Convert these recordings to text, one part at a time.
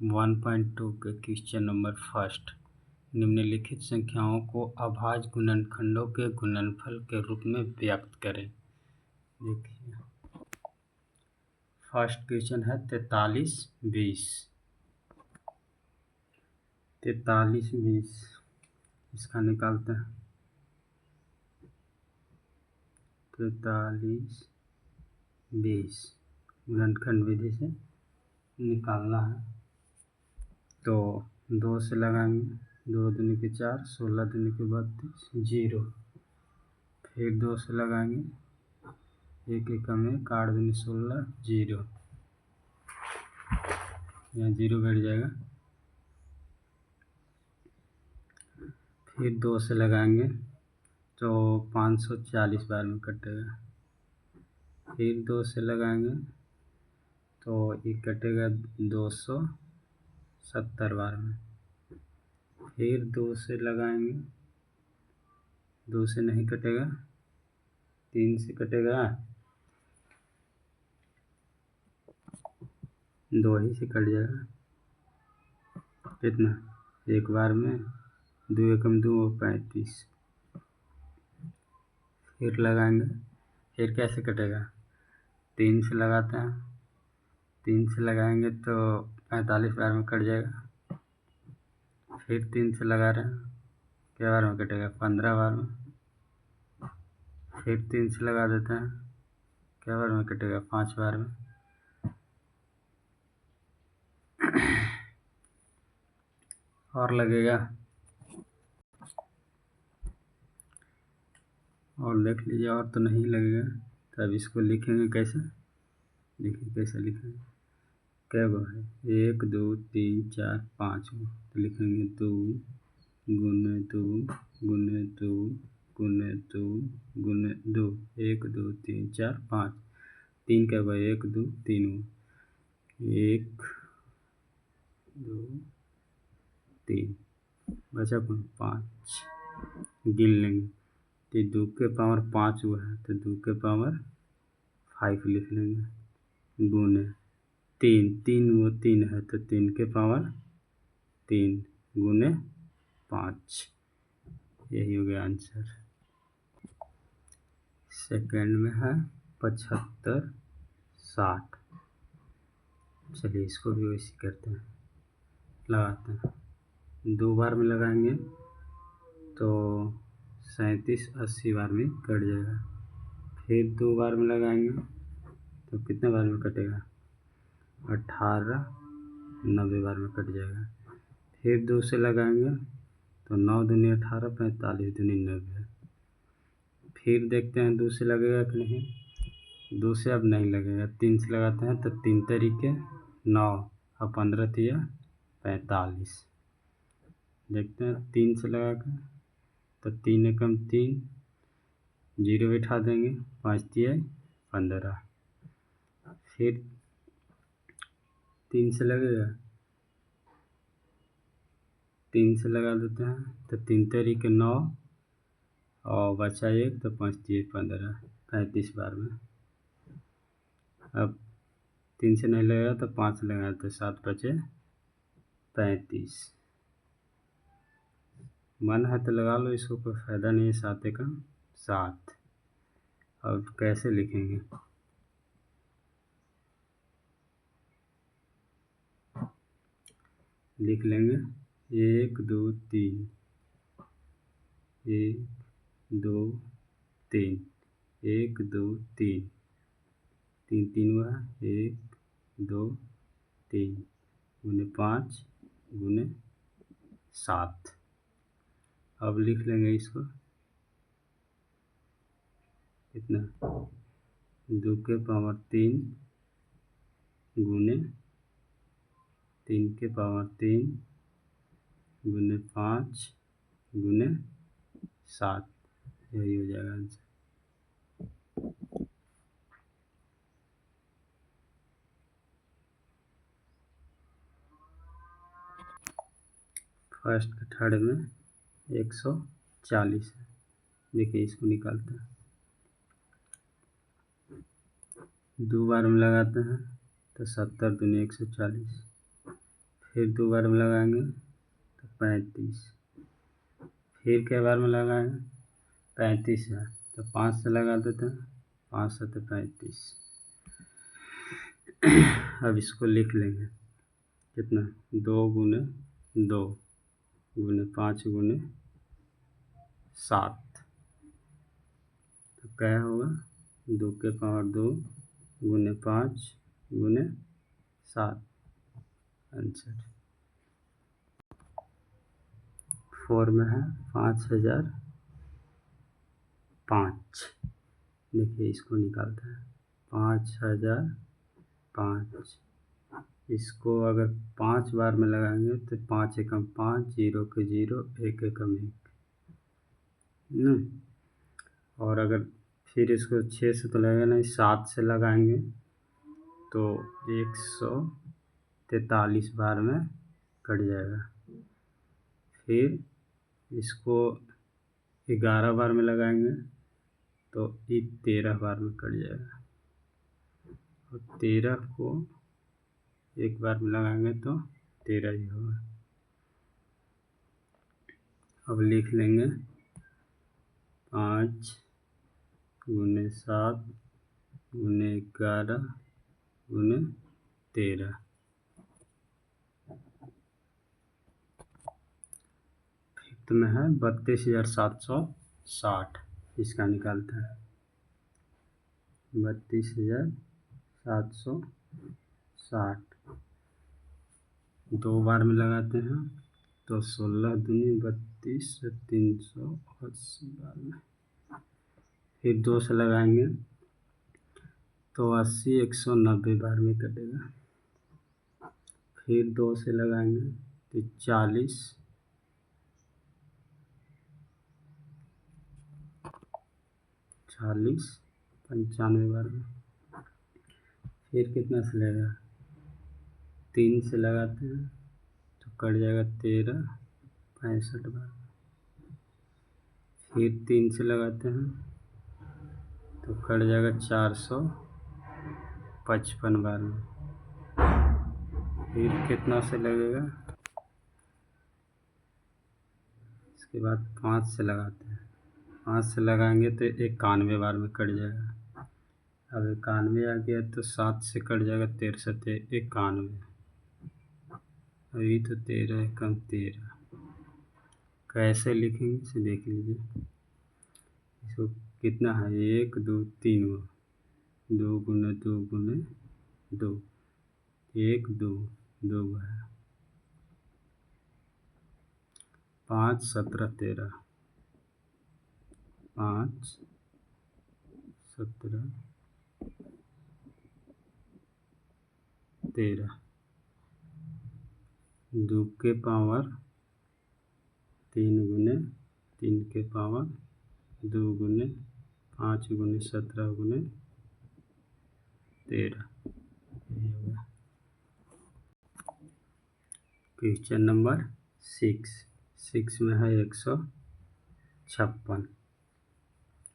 1.2 के question number first. निम्नलिखित संख्याओं को अभाज्य गुणनखंडों के गुणनफल के रूप में व्यक्त करें। देखिए फर्स्ट क्वेश्चन है 43 20 इसका निकालते हैं। 43 गुणनखंड विधि से निकालना है तो 2 से लगाएंगे, 2 दूनी के 4, 16 दूनी के 32, 0। फिर 2 से लगाएंगे, 1 एकम में 8 दूनी 16, 0। यहाँ 0 बैठ जाएगा। फिर 2 से लगाएंगे तो 540 बार में कटेगा। फिर 2 से लगाएंगे तो ये कटेगा 270 बार में। फिर 2 से लगाएंगे, 2 से नहीं कटेगा, 3 से कटेगा, 2 ही से कट जाएगा। कितना? एक बार में 2 एकम 2 35। फिर लगाएंगे, फिर कैसे कटेगा? 3 से लगाते हैं, 3 से लगाएंगे तो 45 बार में कट जाएगा। फिर 3 से लगा रहे हैं, क्या बार में कटेगा? 15 बार में। फिर 3 से लगा देते हैं, क्या बार में कटेगा? 5 बार में। और लगेगा, और देख लीजिए, और तो नहीं लगेगा। तो अब इसको लिखेंगे कैसे? देखिए कैसे लिखेंगे। क्या वो है? 1 2 3 4 5 तो लिखेंगे 2 गुने 2 गुने 2 गुने 2 गुने 2। 1 2 3 4 5। 3 क्या हुआ? 1 2 3 हुआ। 1 2 3 बचा 5। गिन लेंगे तो 2 के पावर 5 हुआ है तो 2 के पावर 5 लिख लेंगे। गुने 3 वो 3 है तो 3 के पावर 3 गुने 5। यही हो गया आंसर। सेकंड में है 75 60। चलिए इसको भी वैसे करते हैं, लगाते हैं। 2 बार में लगाएंगे तो 37 80 बार में कट जाएगा। फिर 2 बार में लगाएंगे तो कितने बार में कटेगा? 18 90 बार में कट जाएगा। फिर 2 से लगाएंगे तो 9 दूनी 18, 45 दूनी 90। फिर देखते हैं 2 से लगेगा कि नहीं। 2 से अब नहीं लगेगा। 3 से लगाते हैं तो 3 तरीके 9 और 15 तिया 45। देखते हैं 3 से लगा कर तो 3 एकम 3, 0 बैठा देंगे, 5 तिया 15। फिर 3 से लगेगा, 3 से लगा देते हैं तो 3 तरीके 9 और बचा 1 तो 5 तिया 15, 35 बार में। अब 3 से नहीं लगेगा तो 5 से लगा तो 7 बचे 35। मन है तो लगा लो, इसको कोई फ़ायदा नहीं है। 7 एकम 7। अब कैसे लिखेंगे? लिख लेंगे 1 2 3, 1 2 3, 1 2 3, 3 3 हुआ, 1 2 3 गुने 5 गुने 7। अब लिख लेंगे इसको, कितना? 2 के पावर 3 गुने 3 के पावर 3 गुने 5 गुने 7। यही हो जाएगा आंसर। फर्स्ट के थर्ड में 140 है। देखिए इसको निकालते हैं। 2 बार में लगाते हैं तो 70 दूनी 140। फिर 2 बार में लगाएंगे तो 35। फिर क्या बार में लगाएंगे 35 है तो 5 से लगा देते हैं, 5 7 35। अब इसको लिख लेंगे कितना 2 गुने 2 गुने 5 गुने 7, तो क्या होगा 2 के पावर 2 गुने 5 गुने 7। आंसर 4 में है 5005। देखिए इसको निकालते हैं 5005। इसको अगर 5 बार में लगाएंगे तो 5 एकम 5, 0 के 0, 1 एकम 1 न। और अगर फिर इसको 6 से तो लगेगा नहीं, 7 से लगाएंगे तो 143 बार में कट जाएगा। फिर इसको 11 बार में लगाएंगे तो ये 13 बार में कट जाएगा। और 13 को 1 बार में लगाएंगे तो 13 ही होगा। अब लिख लेंगे 5 गुने 7 गुने 11 गुने 13। फिफ्थ में है 32,760। इसका निकालते हैं 32,760। 2 बार में लगाते हैं तो 16 दूनी 32, 380 बार में। फिर 2 से लगाएंगे तो 80, 190 बार में कटेगा। फिर 2 से लगाएंगे तो 40, 95 बार में। फिर कितना से लगेगा 3 से लगाते हैं तो कट जाएगा 13, 65 बार। फिर 3 से लगाते हैं तो कट जाएगा 455 बार में। फिर कितना से लगेगा, इसके बाद 5 से लगाते हैं। 5 से लगाएंगे तो 91 बार में कट जाएगा। अब 91 आ गया तो 7 से कट जाएगा 13 से 91। अभी तो 13 कम 13। कैसे लिखेंगे इसे देख लीजिए। इसको कितना है 1 2 3 2 गुने 2 गुने 2, 1 2 2 है। 5 17 13, 5 17 13। 2 के पावर 3 गुने 3 के पावर 2 गुने 5 गुने 17 गुने 13। क्वेश्चन नंबर 6 में है 156।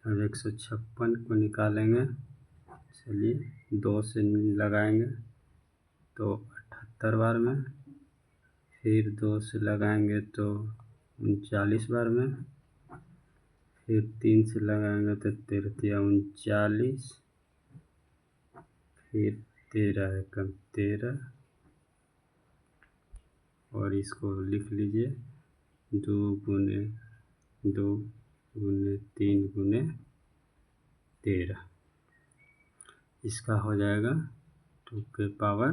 अब 156 को निकालेंगे। चलिए 2 से लगाएंगे तो 78 बार में। फिर 2 से लगाएंगे तो 39 बार में। फिर 3 से लगाएंगे तो 13 39। फिर 13 एकम 13। और इसको लिख लीजिए 2 गुने 2 गुने 3 गुने 13। इसका हो जाएगा 2 के पावर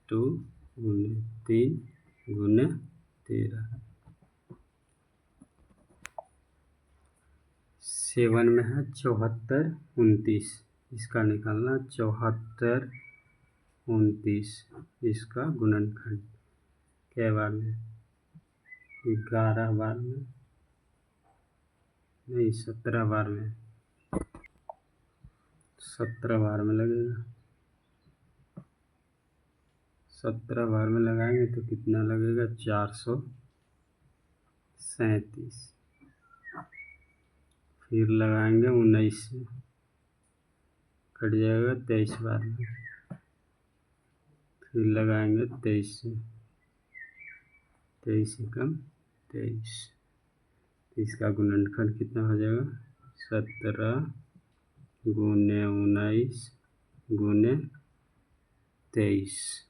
2 गुने 3 गुने 13। 7 में है 74 29। इसका निकालना 74 29। इसका गुणनखंड क्या बार में 11 बार में नहीं 17 बार में। 17 बार में लगेगा। 17 बार में लगाएंगे तो कितना लगेगा 437। फिर लगाएंगे 19 से कट जाएगा 23 बार में। फिर लगाएंगे 23 से, 23 एकम 23, इसका गुणनफल कितना हो जाएगा 17 गुने 19 गुने 23।